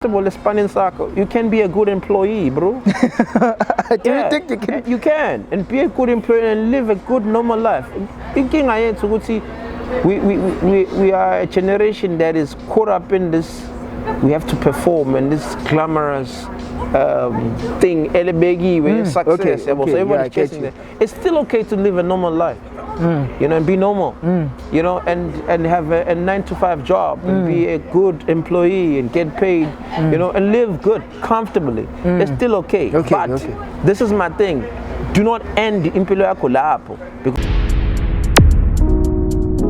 You can be a good employee, bro. Do you think you can? You can, and be a good employee and live a good normal life. Thinking I to see, we are a generation that is caught up in this. We have to perform and this glamorous thing. Success. Okay, So everybody's chasing that. It's still okay to live a normal life. You know, and be normal, you know, and have a 9-to-5 job and be a good employee and get paid, you know, and live good, comfortably. It's still okay. But this is my thing. Do not end the impilo yako lapho.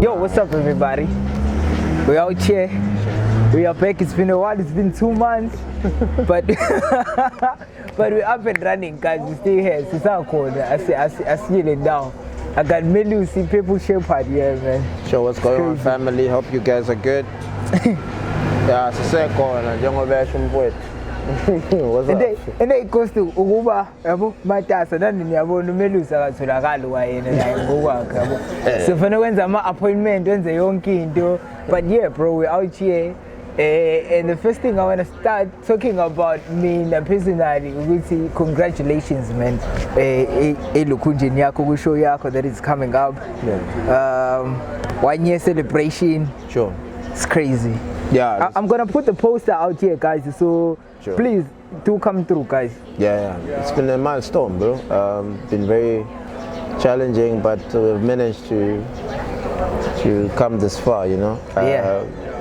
Yo, what's up, everybody? We're out here. We are back. It's been a while. It's been 2 months, but but we're up and running, guys. We stay here. It's our corner. I see it down. I got Malusi, Purpleshephard here, man. Sure, what's going on, family? Hope you guys are good. Yeah, it's a second, and you're going to what's up? And then it goes to Uguba, Matas, and then you have no Melusa to the Galway and so for no one's appointment, when the young kid do. But yeah, bro, we're out here. And the first thing I want to start talking about me personally, we will see congratulations, man. Lukunje nyako show yako that is coming up. 1 year celebration. Sure. It's crazy. Yeah. I'm gonna put the poster out here, guys. So please do come through, guys. Yeah. It's been a milestone, bro. Been very challenging, but we've managed to come this far, you know.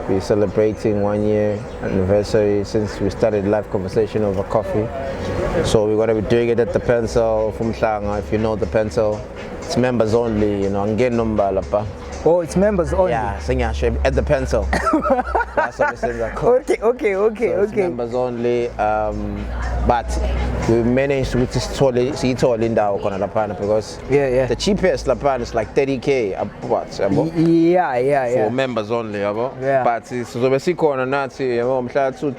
We're celebrating 1 year anniversary since we started live conversation over coffee. So we're going to be doing it at the Pencil from Hlanga. If you know the Pencil, it's members only, you know. Oh, it's members only? Yeah, at the Pencil. That's what we say. Okay. It's members only. But we managed to see it all in because the cheapest lapana is like 30K. For members only. But it's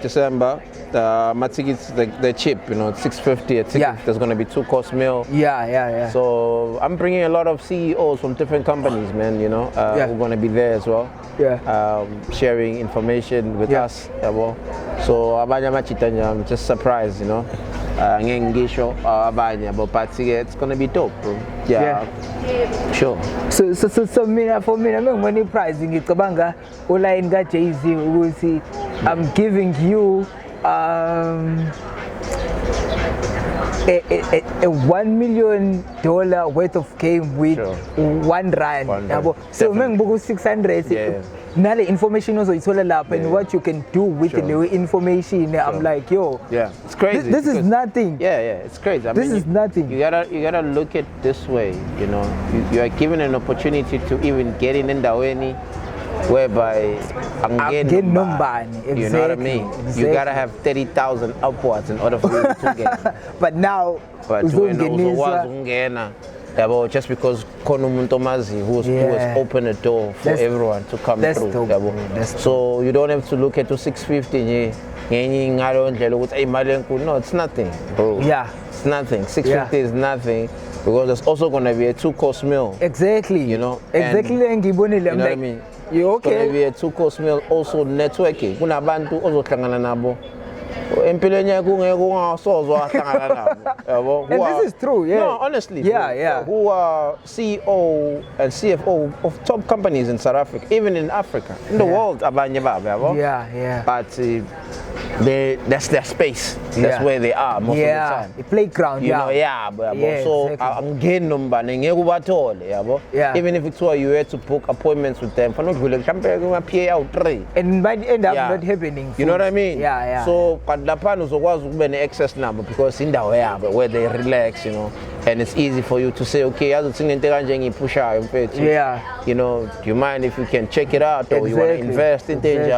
December. My tickets they're cheap, you know, $650 a ticket. There's gonna be 2 course meal. Yeah. So I'm bringing a lot of CEOs from different companies, man. You know, we're gonna be there as well. Sharing information with us. So I'm just surprised, you know. But it's gonna be dope, bro. Sure. So for me, I'm money pricing it. Kabanga, Ola inga A-Zziy, we will see. I'm giving you a $1 million worth of game with 1 rand. So I'm 600. Now the information also is all up and what you can do with the information. I'm like, yo, it's crazy. This is nothing. It's crazy. This is nothing. You gotta look at this way. You know, you are given an opportunity to even get in the way, whereby get number. Exactly. You know what I mean? Exactly. You gotta have 30,000 upwards in order for you to get. But now, just because Kono Muntomazi who has opened a door for everyone to come through. So you don't have to look at 650. No, it's nothing, bro. It's nothing. 650 is nothing because there's also going to be a 2-course meal. Exactly. You know? Exactly. You know what I mean? You okay? It's going to be a 2-course meal, also networking. Kuna bantu also hlangana nabo. And this is true, No, honestly. Who are CEO and CFO of top companies in South Africa, even in Africa, in the world. But that's their space. That's where they are most of the time. The playground. You know, so I'm getting number. Even if it's why you had to book appointments with them, for not really and by the end up not happening. You know what I mean? So the pan was an excess number because in the way where they relax, you know, and it's easy for you to say, okay, I don't push out. You know, do you mind if you can check it out or you want to invest in things?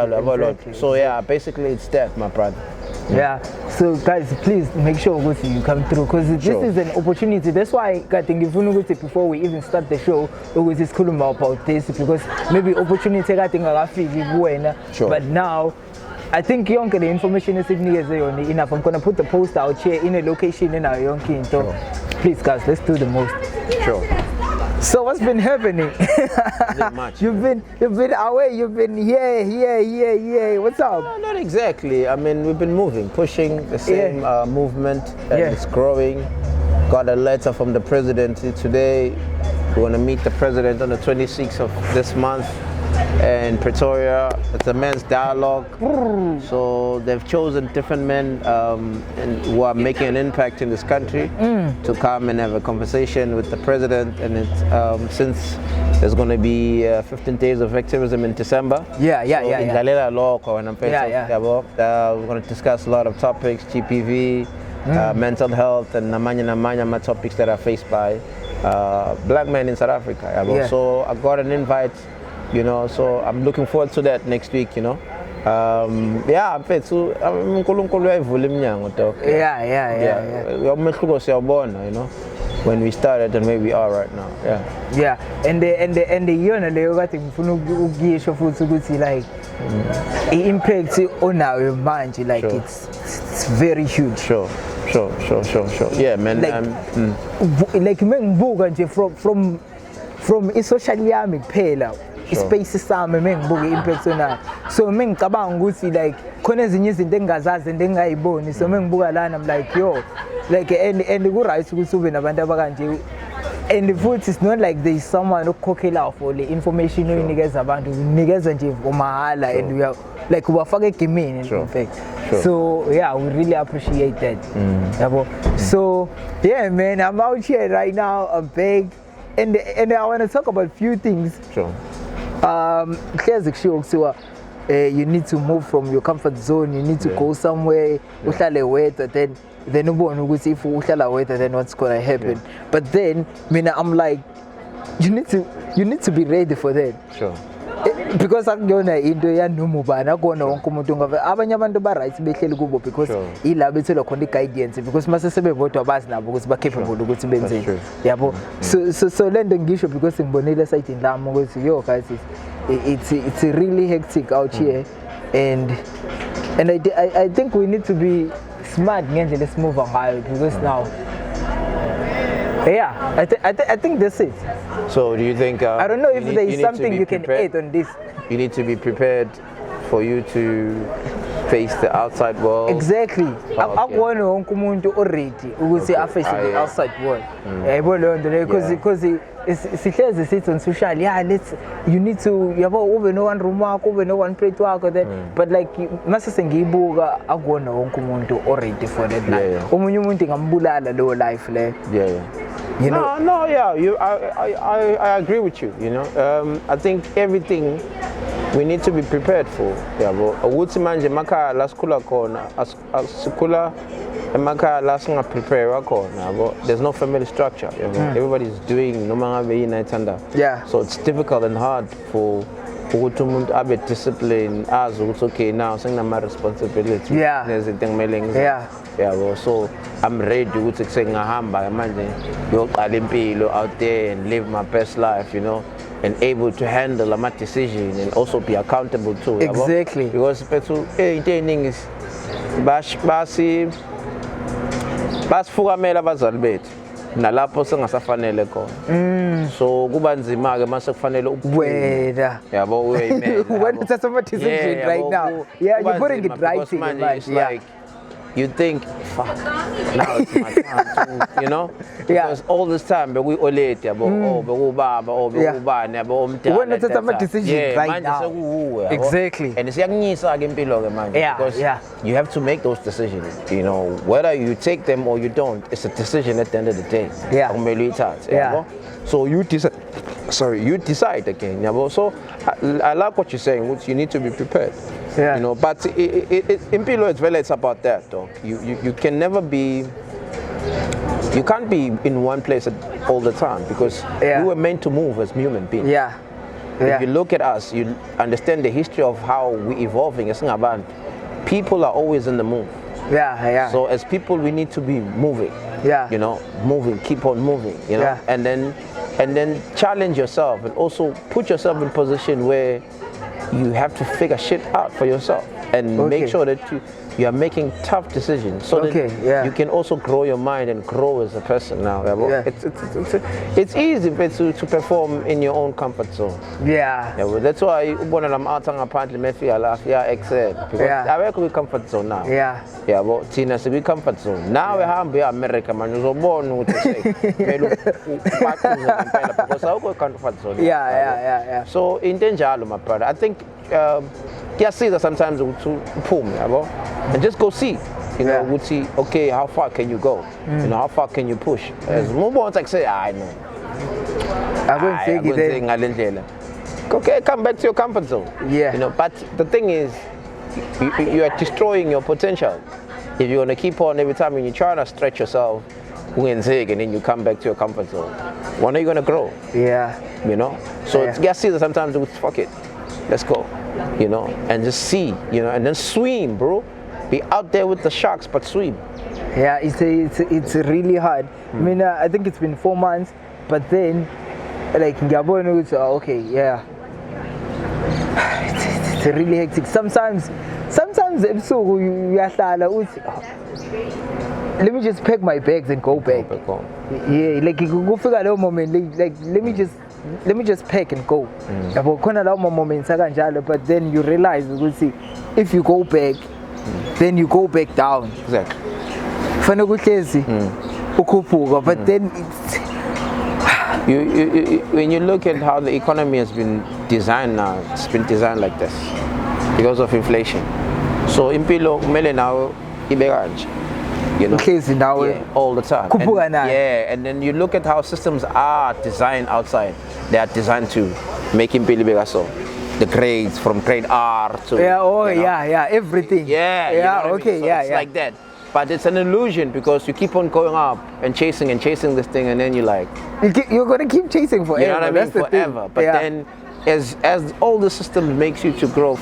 So basically it's that, my brother. So guys, please make sure you come through because this is an opportunity. That's why I think before we even start the show, we just cool about this because maybe opportunity I think I feel but now I think the information is enough. I'm gonna put the post out here in a location in our young king. So please guys, let's do the most. Sure. So what's been happening? Not much. You've been away. You've been here. What's up? No, not exactly. I mean, we've been moving, pushing the same movement, and it's growing. Got a letter from the president today. We're going to meet the president on the 26th of this month in Pretoria. It's a men's dialogue. So they've chosen different men who are making an impact in this country to come and have a conversation with the president. And it's, since there's going to be 15 days of activism in December. Yeah. We're going to discuss a lot of topics, GPV, mental health, and namanya topics that are faced by black men in South Africa. So I got an invite, you know, so I'm looking forward to that next week, you know. You know, when we started and where we are right now. And the you got like the impact on our mind, like it's very huge. Sure. Yeah, man. Like from a social media pale space sami mengibuka impact ona so mengicabanga ukuthi like khona ezinye izinto engingazazi engayiboni so mengibuka lana I'm like yo like and ku right ukuthi ube nabantu abakanje and futhi it's not like there is someone okukhokhela for the information oyinikeza abantu unikeza nje umahala and we are like ubafaka egemini in fact. So yeah, we really appreciate that. So yeah, man, I'm out here right now. I'm big, and I want to talk about a few things. You need to move from your comfort zone. You need to go somewhere. Then then what's gonna happen? But then, I'm like, you need to be ready for that. Because akuyona into yanomubana kona wonke umuntu ngoba abanye abantu ba right behleli kubo because ila bethelwa khona guidance because mase sebebodwa bazi nabo ukuthi ba capable ukuthi benzeni yabo so lento ngisho because ngibonile side lami ukuthi yo guys it's really hectic out here and I think we need to be smart ngendlela esimove ngayo because now I think that's it. So do you think I don't know if there is something you can add on this. You need to be prepared for you to face the outside world. Exactly. Akuwona wonke umuntu already ukuthi face the outside world. Yabo leyo nto because sihlezi sithi on social you need to yabo ube no one room wakho ube no one plate wakho then but like mase sengiyibuka akuwona wonke umuntu already for that life. Omunye umuntu ngambulala low life le. You know? No, I agree with you. You know, I think everything we need to be prepared for. Ukuthi manje emakhaya la sikhula khona asikhula emakhaya la singa prepare khona yabo. There's no family structure. Everybody's doing noma ngabe yini ayithanda. So it's difficult and hard for ukuthi umuntu abe discipline azi ukuthi okay now senginama responsibility nezinto engimele ngizenze. So I'm ready ukuthi ngahamba manje yoqala impilo out there and live my best life, you know, and able to handle my decision and also be accountable too. Exactly. Because into eningi basifukamela abazali bethu nalapho sengasafanele khona. So kuba nzima ke mase kufanele wena yabo uyimela when it's a decision right now you're putting it right in like you think, fuck, now it's my time to, you know? Because all this time, we all late, when it's a decision right now. Exactly. And it's because you have to make those decisions, you know, whether you take them or you don't, it's a decision at the end of the day. So you decide. You decide again. So I like what you're saying, which you need to be prepared. You know, but in Pilo as well, it's about that though. You can never be, you can't be in one place all the time because we were meant to move as human beings. If you look at us, you understand the history of how we're evolving. People are always in the move. So as people, we need to be moving. You know, moving, keep on moving. You know, and then challenge yourself and also put yourself in a position where you have to figure shit out for yourself. and make sure that you are making tough decisions so that you can also grow your mind and grow as a person now. It's easy to perform in your own comfort zone. Well, that's why one of them out on apparently may feel like excel because I work with comfort zone now. Well, Tina is a comfort zone. Now we have be America man who's born with because I go comfort zone. So in danger, my brother. I think see that sometimes to pull me, and just go see. You know, would see. Okay, how far can you go? You know, how far can you push? As more like say, I know. I'm going to say, okay, come back to your comfort zone. You know, but the thing is, you are destroying your potential. If you're gonna keep on every time when you're trying to stretch yourself, and then you come back to your comfort zone, when are you gonna grow? You know, so just see that sometimes fuck it, let's go, you know, and just see, you know, and then swim, bro. Be out there with the sharks, but swim. It's really hard. I mean, I think it's been 4 months, but then, like, okay, it's really hectic. Sometimes let me just pack my bags and go back. Like you go figure out moment. Like let me just pack and go. But then you realize, you see, if you go back, then you go back down. Exactly. But then when you look at how the economy has been designed now, it's been designed like this because of inflation. So impilo mele now ibeganj, you know, all the time. And then you look at how systems are designed outside. They are designed to make impilo begaso. The grades from grade R to everything. It's like that. But it's an illusion because you keep on going up and chasing this thing, and then you're like, you're gonna keep chasing forever. You know what I mean? That's forever. But then, as all the systems makes you to grow,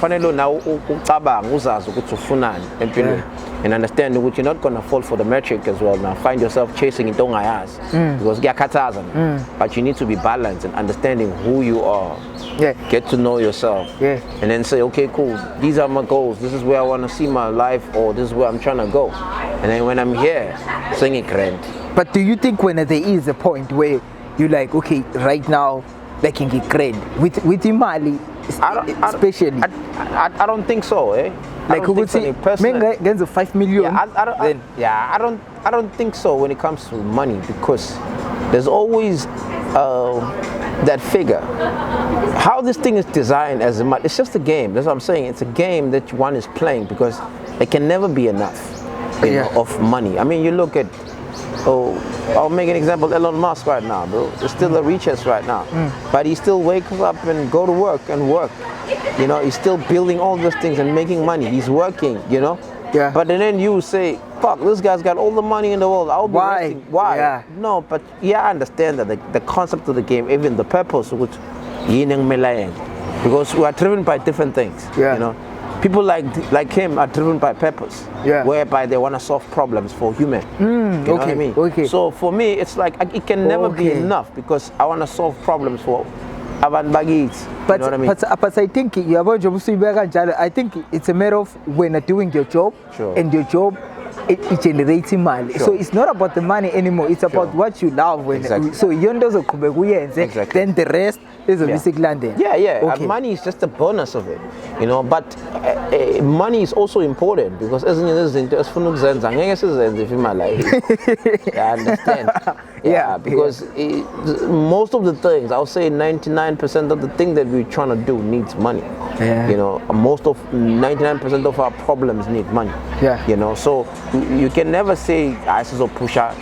and understand that you're not gonna fall for the metric as well. Now find yourself chasing it because but you need to be balanced and understanding who you are. Get to know yourself. And then say, okay, cool, these are my goals. This is where I want to see my life, or this is where I'm trying to go. And then when I'm here, sing it grand. But do you think when there is a point where you're like, okay, right now, they can get grand with Imali, especially? I don't think so, Like who would say, against the 5 million? I don't think so when it comes to money, because there's always that figure. How this thing is designed as it's just a game. That's what I'm saying. It's a game that one is playing because it can never be enough of money. I mean, you look at, I'll make an example, Elon Musk right now, bro. He's still the richest right now. But he still wakes up and go to work and work. You know, he's still building all those things and making money. He's working, you know. But then you say, fuck, this guy's got all the money in the world. I'll be wasting. Why? No, but I understand that the concept of the game, even the purpose, which because we are driven by different things. You know, people like him are driven by purpose, whereby they want to solve problems for human. You know what I mean? So for me, it's like it can never be enough because I want to solve problems for Avan Bagis. But, you know what I mean? But I think it's a matter of when you're doing your job and your job it generates money. So it's not about the money anymore. It's about what you love. So then the rest is a basic landing. Money is just a bonus of it, you know. But money is also important because as I understand. Because most of the things, I'll say 99% of the thing that we're trying to do needs money. You know, most of 99% of our problems need money. You know, so you can never say I saw pusha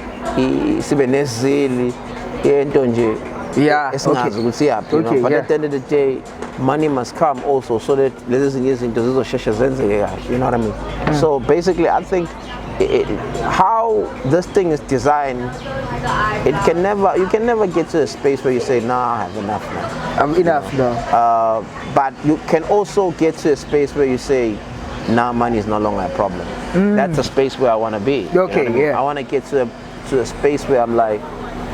but at the end of the day, money must come also so that you know what I mean? So basically I think how this thing is designed, you can never get to a space where you say, nah, I have enough now. I'm enough now. But you can also get to a space where you say, nah, money is no longer a problem. That's a space where I want to be. I want to get to a space where I'm like,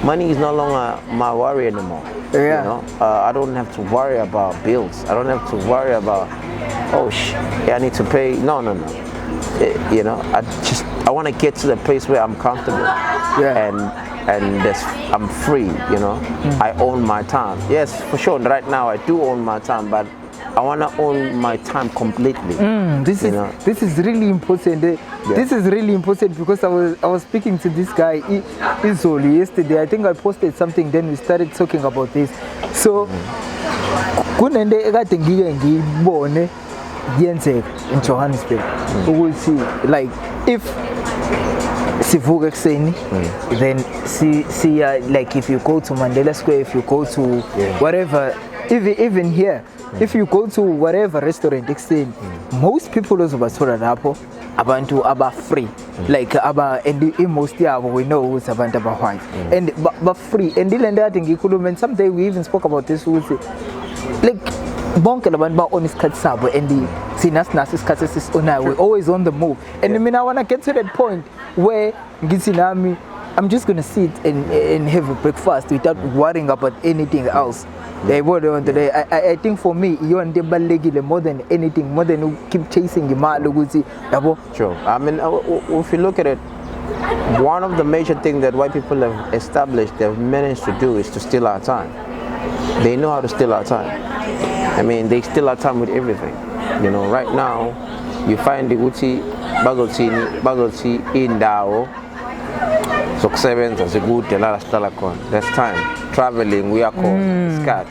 money is no longer my worry anymore. Yeah. You know, I don't have to worry about bills. I don't have to worry about, I need to pay. No. You know, I want to get to the place where I'm comfortable. Yeah. And I'm free. You know, I own my time. Yes, for sure. Right now, I do own my time, but I want to own my time completely. This is really important. This is really important because I was speaking to this guy A-Zziy yesterday. I think I posted something, then we started talking about this. So kunende ekade ngiyibone yenzeka in Johannesburg ukuthi like if sivuka ekseni then see like if you go to Mandela Square, if you go to whatever, even here, if you go to whatever restaurant ekseni, most people ozobathola lapho abantu aba free, like and most yabo we know ukuthi abantu aba white and but free. And ile nto kade ngikhuluma, and someday we even spoke about this ukuthi like bonke labantu ba on isikhathi sabo and sina sinaso isikhathi esisionayo, we always on the move. And I mean, I want to get to that point where ngithi nami I'm just going to sit and have a breakfast without worrying about anything else. I think for me, you're more than anything, more than you keep chasing your Sure. I mean, if you look at it, one of the major things that white people have established, they've managed to do is to steal our time. They know how to steal our time. I mean, they steal our time with everything. You know, right now, you find the Uti, Bagoti, Indao, so that's time. Traveling, we are called scat.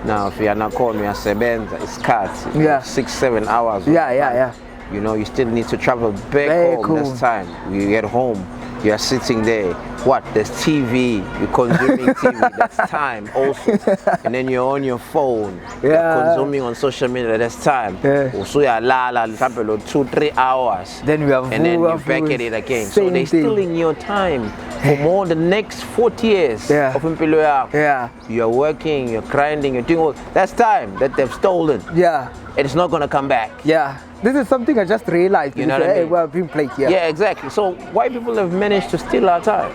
Now, if you are not called, we are sebenza, it's scat. 6-7 hours. Yeah. You know, you still need to travel back home. That's time. You get home, you are sitting there. What? There's TV. You're consuming TV. That's time also. And then you're on your phone. You're consuming on social media. That's time. Also, you're 2-3 hours. Then we have and then you're back at it again. So they're stealing your time for more the next 40 years of employer. You're working, you're grinding, you're doing all. That's time that they've stolen. Yeah. And it's not going to come back. Yeah. This is something I just realized. You know what I mean? We're being played here. Yeah, exactly. So white people have managed to steal our time,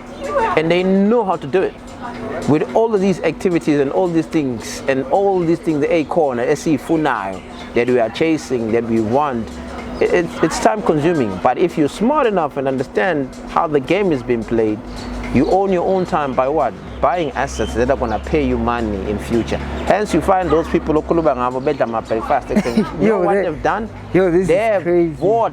and they know how to do it. With all of these activities and all these things, the acorn, A-Zziy, Funai, that we are chasing, that we want, it's time consuming. But if you're smart enough and understand how the game is being played, you own your own time by what? Buying assets that are going to pay you money in future. Hence, you find those people who you know what they've done? They have bought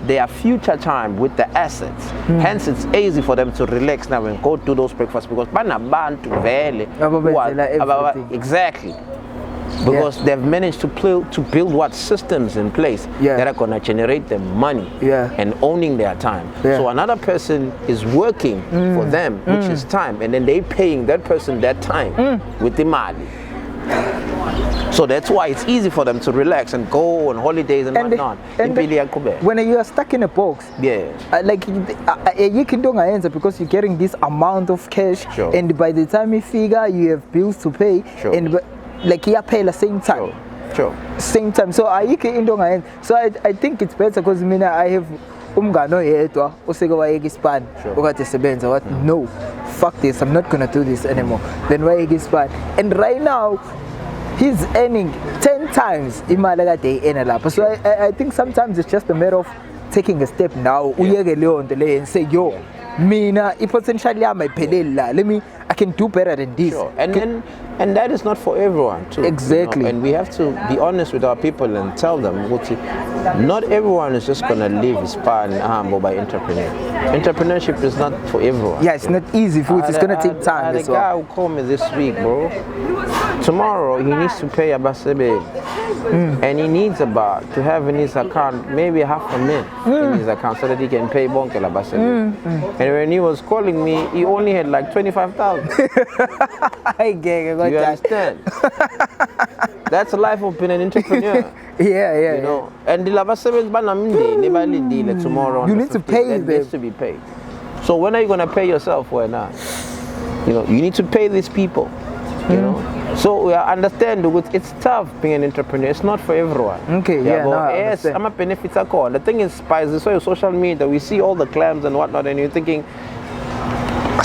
their future time with the assets. Hence, it's easy for them to relax now and go do those breakfasts because exactly. Because they've managed to build what systems in place that are going to generate them money and owning their time. So another person is working for them, which is time, and then they paying that person that time with the money. So that's why it's easy for them to relax and go on holidays and whatnot. When you are stuck in a box, like you can do answer because you're getting this amount of cash, and by the time you figure you have bills to pay, and like you pay at the same time. Same time. So I think it's better because I have umngano yedwa useke wayeka ispan okade sebenza what no, fuck this, I'm not gonna do this anymore. Then wayeka ispan, and right now he's earning 10 times imali akade ena lapha. So I think sometimes it's just a matter of taking a step now, uyeke leyo nto le and say yo, mina potential yami ayipheleli la, I can do better than this. And that is not for everyone too. Exactly. You know? And we have to be honest with our people and tell them not everyone is just gonna live his part and by entrepreneur. Entrepreneurship is not for everyone. Yeah, it's not easy food. It's gonna take time. The guy who called me this week, bro. Tomorrow he needs to pay Abasebe, and he needs to have in his account maybe $500,000 in his account so that he can pay Bonke Abasebe. And when he was calling me, he only had like 25,000. You understand? That's the life of being an entrepreneur. You know, and the Labasebe tomorrow. You need to pay them. Needs to be paid. So when are you gonna pay yourself for now? You know, you need to pay these people. You know, so we understand it's tough being an entrepreneur. It's not for everyone. Yes, I'm a benefits are called. The thing is, by this way, social media, we see all the clams and whatnot, and you're thinking,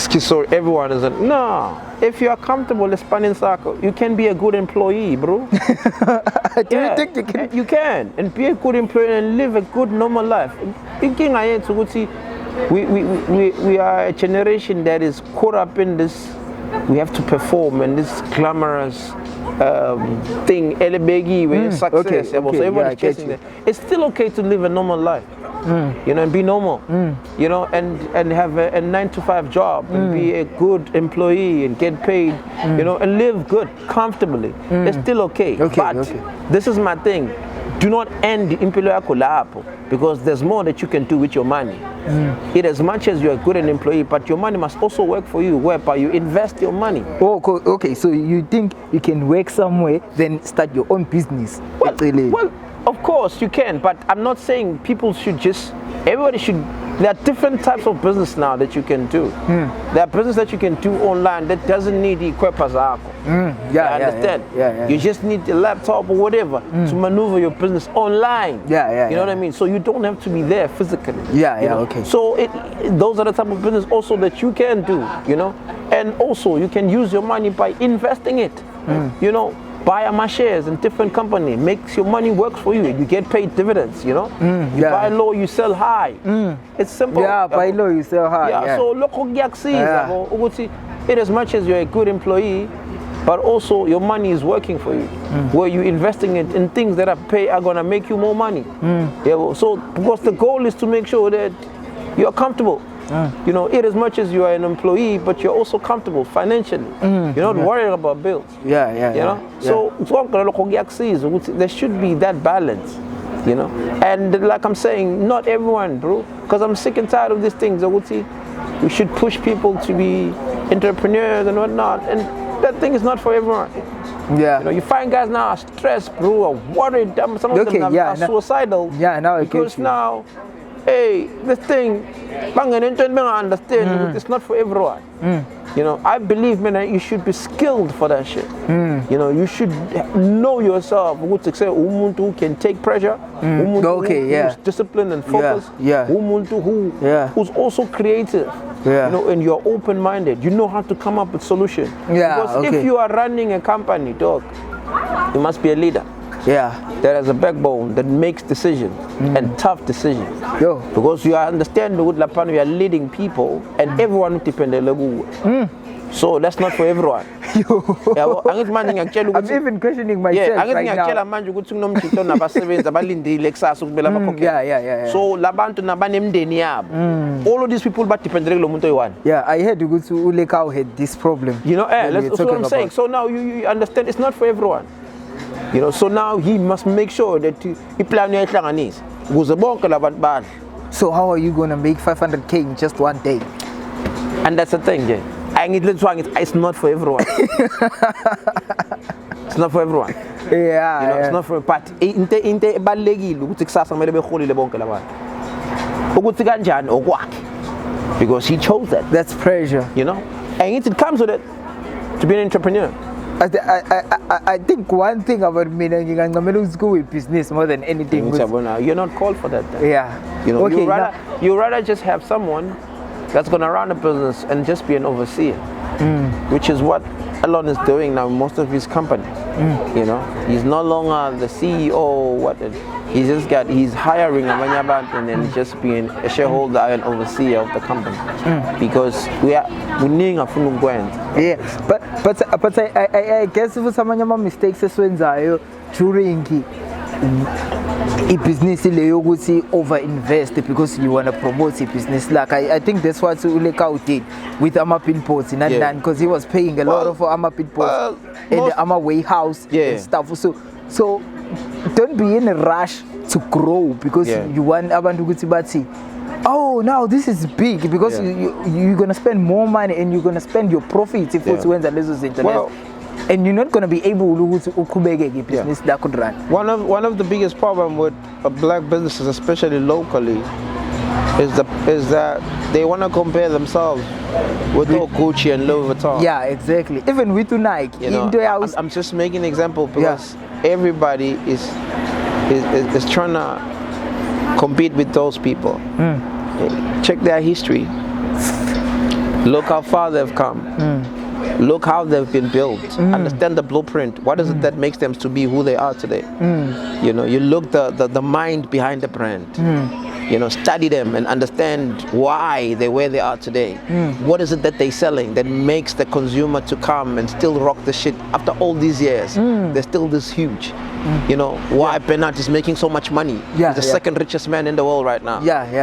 so everyone is no. If you are comfortable expanding circle, you can be a good employee, bro. Do you think you can? You can, and be a good employee and live a good normal life. Thinking I ain't to see, we are a generation that is caught up in this. We have to perform in this glamorous thing, elebegi, where success. Okay, So everyone is chasing that. It's still okay to live a normal life. You know, and be normal, you know, and have a 9-to-5 job and be a good employee and get paid, you know, and live good, comfortably. It's still okay. But this is my thing. Do not end impilo yako lapho, because there's more that you can do with your money. It as much as you're a good employee, but your money must also work for you, whereby you invest your money. Oh, okay. So you think you can work somewhere, then start your own business? Well, of course you can, but I'm not saying people should just, everybody should, there are different types of business now that you can do. There are business that you can do online that doesn't need equipment. Yeah. You just need a laptop or whatever to maneuver your business online. You know what I mean? So you don't have to be there physically. Okay. So those are the type of business also that you can do, you know, and also you can use your money by investing it, you know. Buy my shares in different company, makes your money work for you. You get paid dividends, you know. You buy low, you sell high. It's simple. Buy low, you sell high. So look at it as much as you're a good employee, but also your money is working for you. Where you're investing it in things that are gonna make you more money. So because the goal is to make sure that you're comfortable. You know, it as much as you are an employee, but you're also comfortable financially. You're not worried about bills. You know, so there should be that balance. You know, and like I'm saying, not everyone, bro, because I'm sick and tired of these things. We should push people to be entrepreneurs and whatnot, and that thing is not for everyone. You know, you find guys now are stressed, bro, are worried. Some of them are suicidal. Because now. Hey, this thing, understand, it's not for everyone. You know, I believe, man, you should be skilled for that shit. You know, you should know yourself. Who can take pressure, who's disciplined and focused, who's also creative. You know, and you're open-minded. You know how to come up with solutions. Because if you are running a company, dog, you must be a leader. That has a backbone that makes decisions and tough decisions. Because you understand the you are leading people and everyone depends on so that's not for everyone. I'm even questioning myself right now. So all of these people depend on I heard you go to Ulekau had this problem. You know, that's what I'm saying. So now you understand it's not for everyone. You know, so now he must make sure that he plan your things. So how are you going to make 500K in just one day? And that's the thing, Jay. It's not for everyone. It's not for everyone. You know, it's not for but because he chose that. That's pressure. You know, and it comes with it to be an entrepreneur. I think one thing about me, I'm going to go with business more than anything. You're not called for that. You know, you rather just have someone that's going to run a business and just be an overseer, which is what Elon is doing now in most of his companies. You know, he's no longer the CEO. He's hiring a manyaban and then just being a shareholder and overseer of the company because we need a full grant. But I guess for some mistakes during a business over invest because you want to promote a business. Like I think that's what Ulekau did with Amapin Ports in London because he was paying a lot of Amapin Ports in the Ama warehouse and stuff. So don't be in a rush to grow because you want Abantu Gutibati. Oh, now this is big because you're gonna spend more money and you're gonna spend your profits if it's when the lessons internet. And you're not going to be able to ukubege business that could run. One of the biggest problem with black businesses, especially locally, is that they want to compare themselves with Gucci and Louis Vuitton. Yeah, exactly. Even with Nike. You know, I'm just making an example because everybody is trying to compete with those people. Check their history. Look how far they've come. Look how they've been built. Understand the blueprint. What is it that makes them to be who they are today? You know, you look the mind behind the brand. You know, study them and understand why they're where they are today. What is it that they're selling that makes the consumer to come and still rock the shit after all these years? They're still this huge. You know, why Bernard is making so much money. He's the second richest man in the world right now.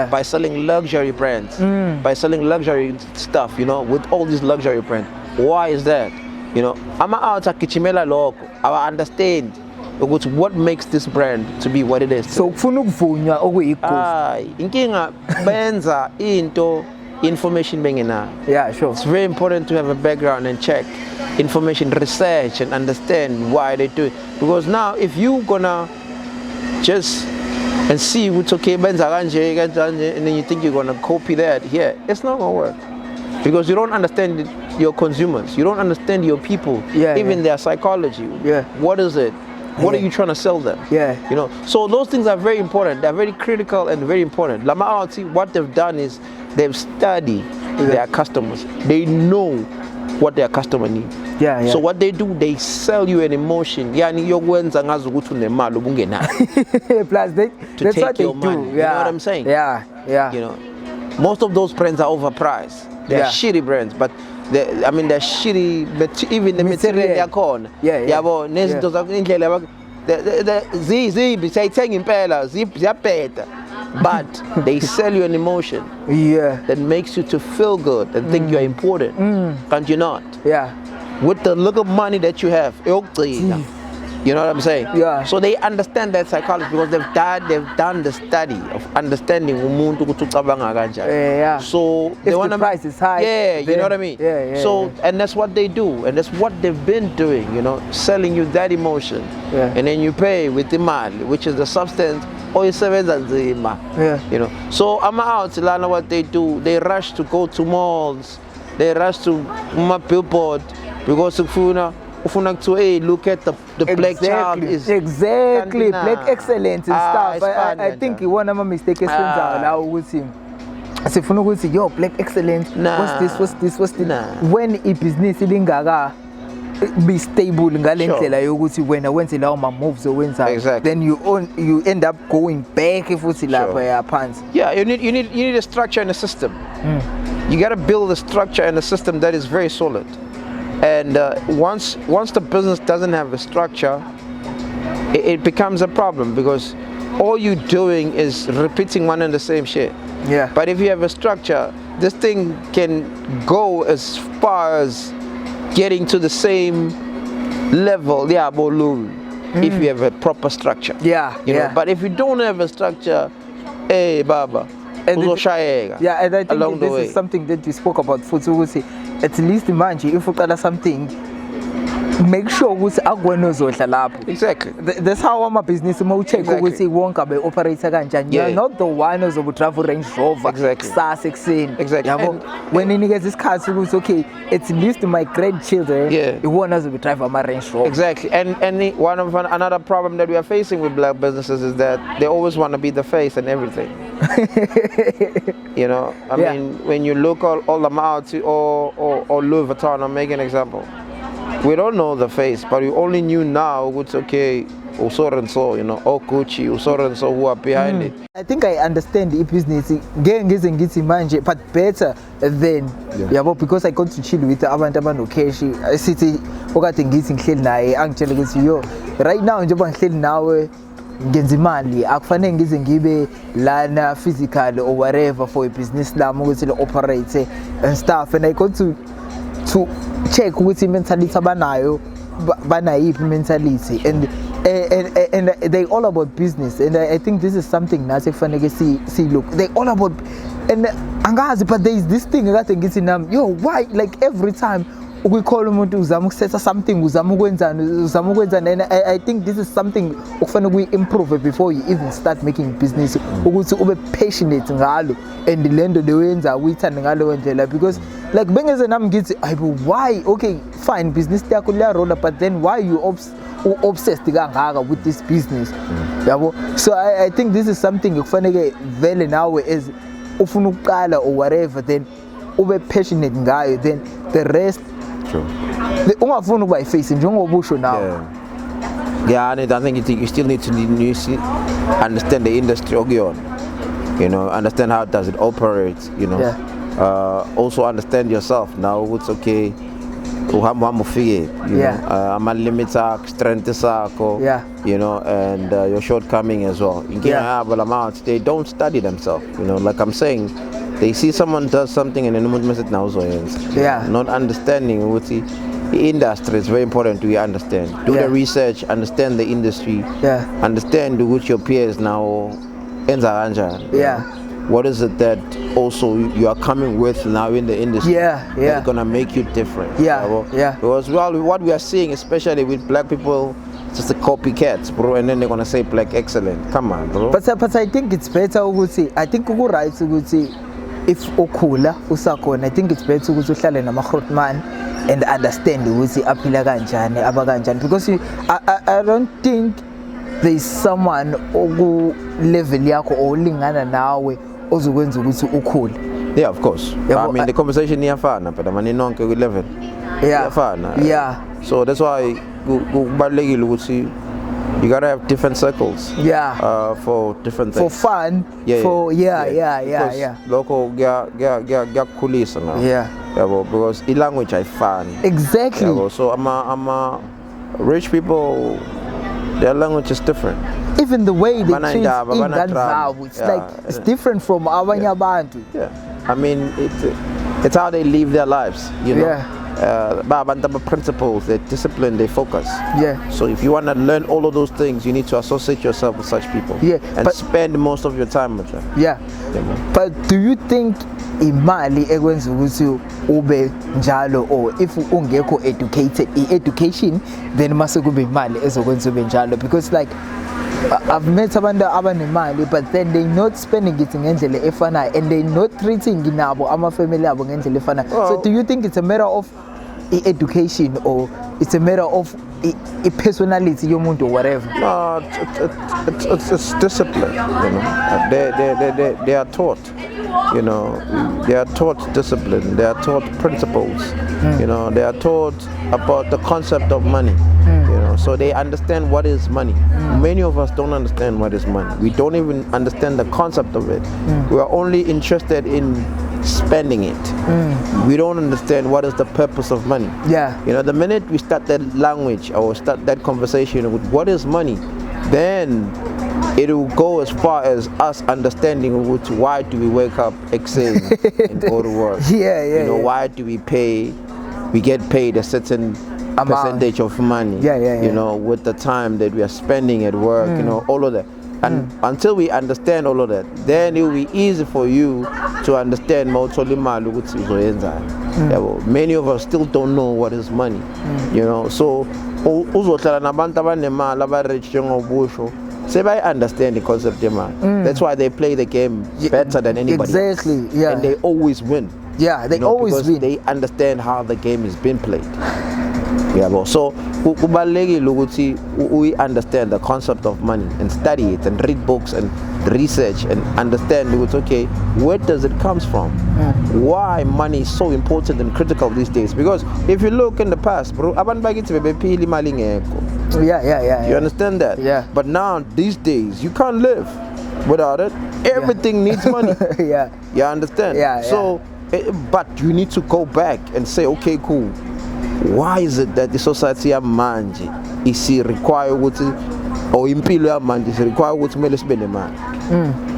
By selling luxury brands, by selling luxury stuff, you know, with all these luxury brands. Why is that? You know, I'm out at Kichimela Loco. I understand what makes this brand to be what it is. So kuvunywa okuyikho. Inkinga benza into information bengena. Yeah, sure. It's very important to have a background and check information, research and understand why they do it. Because now if you gonna just and see what's okay benza kanje and then you think you're gonna copy that here, it's not gonna work. Because you don't understand your consumers, you don't understand your people, even their psychology. What is it? What are you trying to sell them? You know, so those things are very important. They're very critical and very important. A-Zziy, what they've done is they've studied their customers. They know what their customer needs. So what they do, they sell you an emotion. Plus, that's take what your they money. do. You know what I'm saying? You know, most of those brands are overpriced. They're shitty brands, but I mean they're shitty, but even the material they're called. But they sell you an emotion that makes you to feel good and think you're important. Can't you not? With the little money that you have, you know what I'm saying? So they understand that psychology because they've done the study of understanding umuntu kutucabanga kanja. So they want the price is high. you know what I mean? So and that's what they do, and that's what they've been doing. You know, selling you that emotion, and then you pay with the mali, which is the substance. Or you you know. So I'm out. Lana, what they do? They rush to go to malls. They rush to my billboard because of look at the black child is black excellence and stuff. I think one of my mistakes is yo black excellence. What's this? When a business be stable ngalendlela yokuthi wena wenze lawo ma moves owenza, then you end up going back futhi lapha yaphansi. You need a structure and a system. You got to build a structure and a system that is very solid. And once the business doesn't have a structure, it becomes a problem because all you're doing is repeating one and the same shit. But if you have a structure, this thing can go as far as getting to the same level, if you have a proper structure. You know? But if you don't have a structure, hey baba, and I think this is something that you spoke about. At least manje, if you call something, make sure ukuthi akwenozodla lapho. Exactly. That's how I'm a business mo check ukuthi wonke abe operator kanjani. You're not the one ozobu travel Range Rover. Kusasa ekseni. Yabo when inikeza isikhathi ukuthi okay, at least my grandchildren iwona ozobu drive ama Range Rover. Exactly. And another problem that we are facing with black businesses is that they always want to be the face and everything. You know, I mean, when you look all the Malusi or Louis Vuitton, I'll make an example. We don't know the face, but we only knew now it's okay, so and so, you know, or Gucci, so and so who are behind it. I think I understand the business, but better than because I got to chill with abantu Okeshi. I see okade ngithi ngihleli naye angitshela ukuthi yo right now njengoba ngihleli nawe ngenza imali akufanele ngize ngibe lana physical or whatever for a business lami ukuthi le operate and stuff, and I got to check ukuthi mentality abanayo banayiphi mentality and they all about business, and I think this is something nase kufanele see look they all about and angazi, but there is this thing ekade ngithi nami yo why like every time we call umuntu uzama ukusetha something uzama ukwenzana and I think this is something okufanele we improve before you even start making business, ukuthi ube passionate ngalo and lento lewenza uyithanda ngalo ndlela, because like bengeze nami ngithi why okay fine business yakho liya roll, but then why you obsessed kangaka with this business yabo. So I think this is something okufanele vele nawe as ufuna ukuqala or whatever, then ube passionate ngayo, then the rest True. ungafuni ukuba iface njengoba usho nawe. Yeah, and I think you still need to understand the industry okuyona. You know, understand how does it operate, you know. Also understand yourself now. It's okay. You know, my limits are strength, you know, and your shortcoming as well. They don't study themselves, you know. Like I'm saying, they see someone does something and then not understanding what the industry is very important to understand. Do the research, understand the industry, understand what your peers now. What is it that also you are coming with now in the industry that's gonna make you different? Because what we are seeing, especially with black people, just the copycats, bro, and then they're gonna say black excellent. Come on, bro. But I think it's better ukuthi, I think uku right ukuthi if ukhula usakona, I think it's better ukuthi uhlale nama-grootman and understand ukuthi aphila kanjani aba kanjani, because I don't think there is someone oku level yakho olingana nawe ozokwenza ukuthi ukhule. Yeah, of course. I mean the conversation iyafana but manje nonke ku level iyafana. So that's why kubalekile ukuthi you gotta have different circles. For different things. For fun. For Local kuyakhulisa now. Because language ayifani. Exactly. So I'm rich people, their language is different. Even the way they treat ingane, it's like it's different from abanye abantu. I mean it's how they live their lives, you know. Principles, they discipline, they focus. So if you want to learn all of those things, you need to associate yourself with such people. And spend most of your time with them. But do you think imali ekwenza ukuthi ube njalo, or if ungekho educated education, then mase kube imali ezokwenza ube njalo? Because like I've met abantu abanemali but then they not spending it ngendlela efanayo and they not treating nabo ama-family abo ngendlela efanayo. So do you think it's a matter of education or it's a matter of personality yomuntu or whatever? No, it's discipline, you know. They are taught, you know, they are taught discipline, they are taught principles, you know, they are taught about the concept of money, you know, so they understand what is money. Many of us don't understand what is money. We don't even understand the concept of it. We are only interested in spending it. We don't understand what is the purpose of money. You know, the minute we start that language or start that conversation with what is money, then it will go as far as us understanding why do we wake up, excel, and go to work. You know, why do we get paid a certain percentage of money, you know, with the time that we are spending at work, you know, all of that. And until we understand all of that, then it will be easy for you to understand many of us still don't know what is money, you know. So I understand the concept of money. That's why they play the game better than anybody. Exactly. And they always win. They always win. They understand how the game is being played. So we understand the concept of money and study it and read books and research and understand okay, where does it comes from? Why money is so important and critical these days? Because if you look in the past, bro, you understand that? But now these days you can't live without it. Everything needs money. You understand? So but you need to go back and say, okay, cool, why is it that the society of manje is require what or impilo ya manje is require what mele spend the man?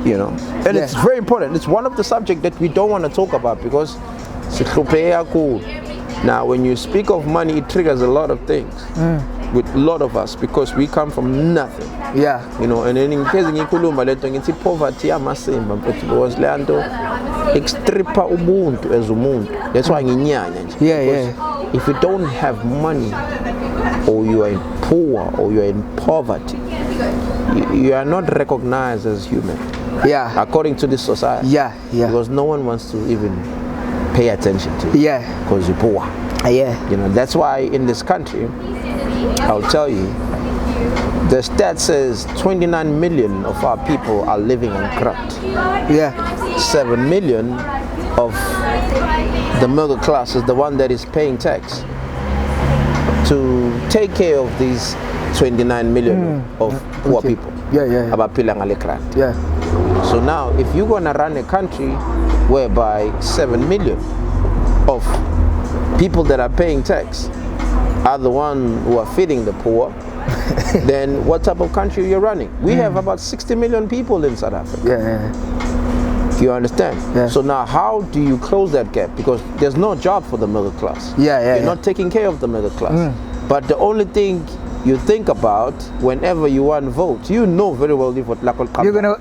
You know, and it's very important. It's one of the subjects that we don't want to talk about because now when you speak of money, it triggers a lot of things with a lot of us because we come from nothing. You know, and then in case in it's poverty because extripa ubuntu as umuntu. That's why if you don't have money or you are poor or you are in poverty, you are not recognized as human. According to this society. Because no one wants to even pay attention to you. Because you're poor. You know, that's why in this country, I'll tell you, the stat says 29 million of our people are living on graft. 7 million of the middle class is the one that is paying tax to take care of these 29 million of poor people. Yeah. So now, if you're gonna run a country whereby 7 million of people that are paying tax are the ones who are feeding the poor, then what type of country you're running? We have about 60 million people in South Africa. You understand? So now, how do you close that gap? Because there's no job for the middle class. You're not taking care of the middle class. But the only thing you think about whenever you want to vote, you know very well if what you're gonna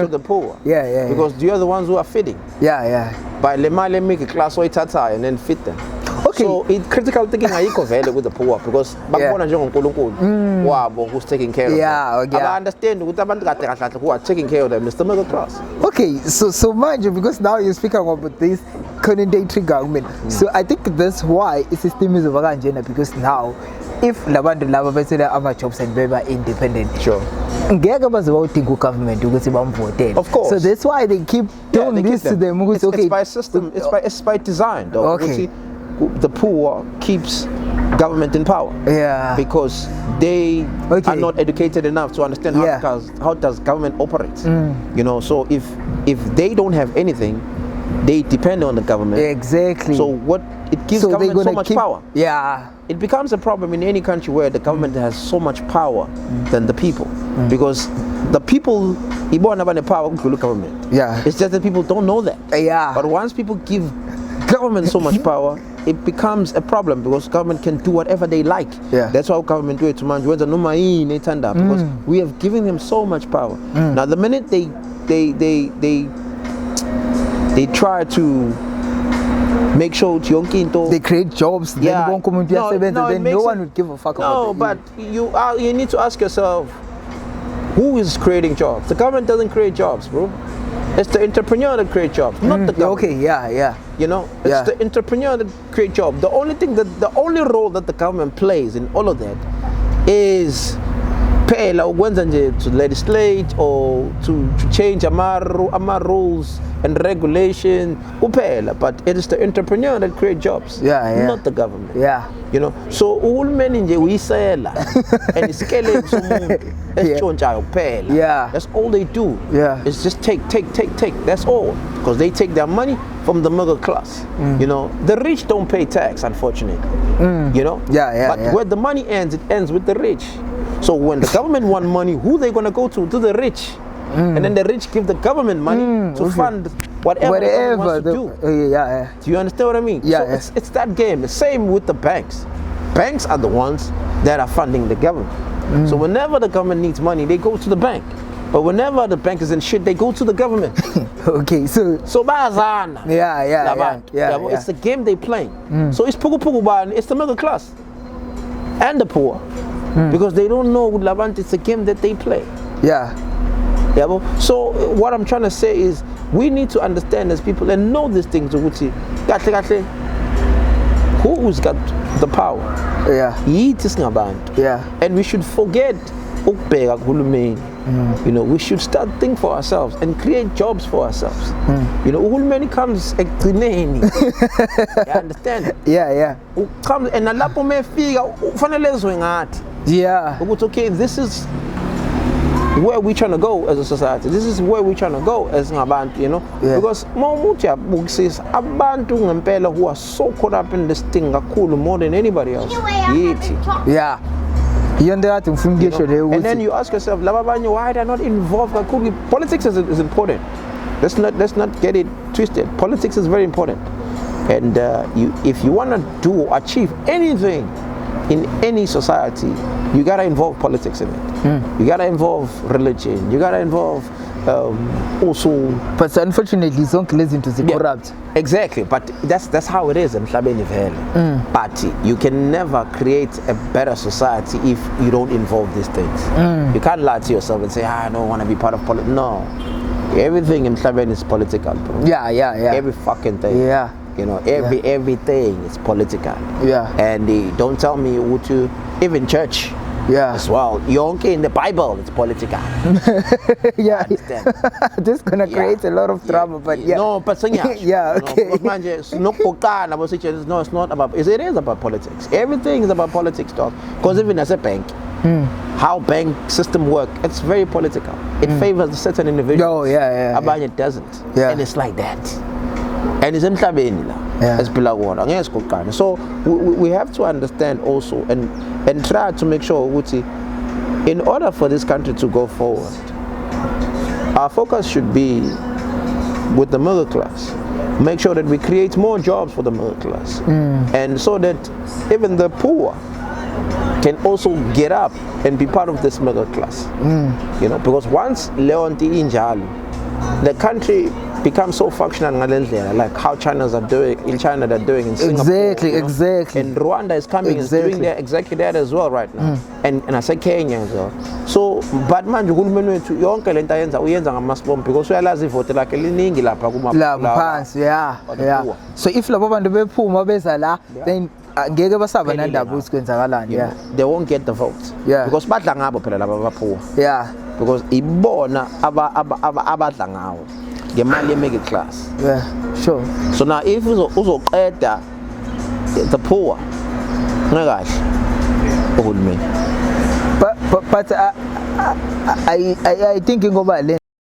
to the poor. Because you're the ones who are feeding. By lemale make a class way tata and then fit them. So it's critical thinking ayiko with the poor because who's taking care of them. I understand who are taking care of them is the middle class. Okay, so mind you, because now you're speaking about this condemnatory government. So I think that's why the system is over agenda, because now if labantu laba bese ama jobs and beba independent. Ngeke bazawuthi government ukuthi bamvotele. Of course. So that's why they keep doing this to them. It's by system, it's by design though. Okay. The poor keeps government in power. Because they are not educated enough to understand how does government operate. You know, so if they don't have anything, they depend on the government. Exactly. So what it gives government so much power. It becomes a problem in any country where the government has so much power than the people. Because the people power government. It's just that people don't know that. But once people give government so much power, it becomes a problem because government can do whatever they like. That's how government do it to man. Because we have given them so much power. Now the minute they try to make sure they create jobs, then no one would give a fuck about it. But you need to ask yourself, who is creating jobs? The government doesn't create jobs, bro. It's the entrepreneur that creates jobs, not the government. You know, it's the entrepreneur that creates jobs. The only role that the government plays in all of that is to legislate or to change our rules and regulation. But it is the entrepreneur that creates jobs, not the government. You know, so all men in the we sell and scale that's all they do. It's just take. That's all, because they take their money from the middle class. You know, the rich don't pay tax, unfortunately. You know, but where the money ends, it ends with the rich. So when the government want money, who they gonna go to? To the rich. And then the rich give the government money to fund whatever the wants to do. Do you understand what I mean? So it's that game. The same with the banks. Banks are the ones that are funding the government. So whenever the government needs money, they go to the bank. But whenever the bank is in shit, they go to the government. Okay, so bazana. It's the game they playing. So it's it's the middle class and the poor. Because they don't know Lavant, it's a game that they play. So what I'm trying to say is we need to understand as people and know these things. Who's got the power? And we should forget you know, we should start thinking for ourselves and create jobs for ourselves. You know, uhulumeni comes you understand? Comes and alapo me figure fanele ngathi. Okay, this is where we're trying to go as a society. This is where we're trying to go as ngabantu, you know. Because says abantu ngempela who are so caught up in this thing kakhulu more than anybody else. And then you ask yourself, why they're not involved? Politics is important. Let's not get it twisted. Politics is very important, and if you want to achieve anything in any society, you gotta involve politics in it. You gotta involve religion. You gotta involve also. But unfortunately, it's not listen to the corrupt. Exactly, but that's how it is in But you can never create a better society if you don't involve these things. You can't lie to yourself and say, I don't want to be part of politics. No, everything in Mhlabeni is political, bro. Every fucking thing. You know, everything is political. And don't tell me what to, even church. Yeah. as well. Yonke in the Bible, it's political. Yeah. Understand? This gonna create a lot of trouble, but yeah. No, but Yeah, okay. No, it's not about. It is about politics. Everything is about politics, dog. Because even as a bank, how bank system work, it's very political. It favors a certain individual. Oh, yeah. Abanye it doesn't. Yeah. And it's like that. And it's emhlabeni la. Yeah. So we have to understand also and try to make sure ukuthi, in order for this country to go forward, our focus should be with the middle class. Make sure that we create more jobs for the middle class, and so that even the poor can also get up and be part of this middle class. You know, because once Leonti Injali, the country becomes so functional, like how China they're doing in Singapore. Exactly. And Rwanda is coming and doing exactly that as well right now. And I say Kenya as well. So, but man, yonke lento ayenza uyenza ngamasibombe because uyalazi ivote lakhe liningi lapha kuma phansi. Yeah. So if labo bantu bephuma beza la, then ngeke basaba nandaba ukuthi kwenzakalani. Yeah. They won't get the votes. Yeah. Because badla ngabo phela laba baphuwa. Yeah. Because ibona abadla ngawo ngemali ye-middle class. Yeah, sure. So now if uzoqeda the poor, ngakahle uhulumeni. But I think ngoba le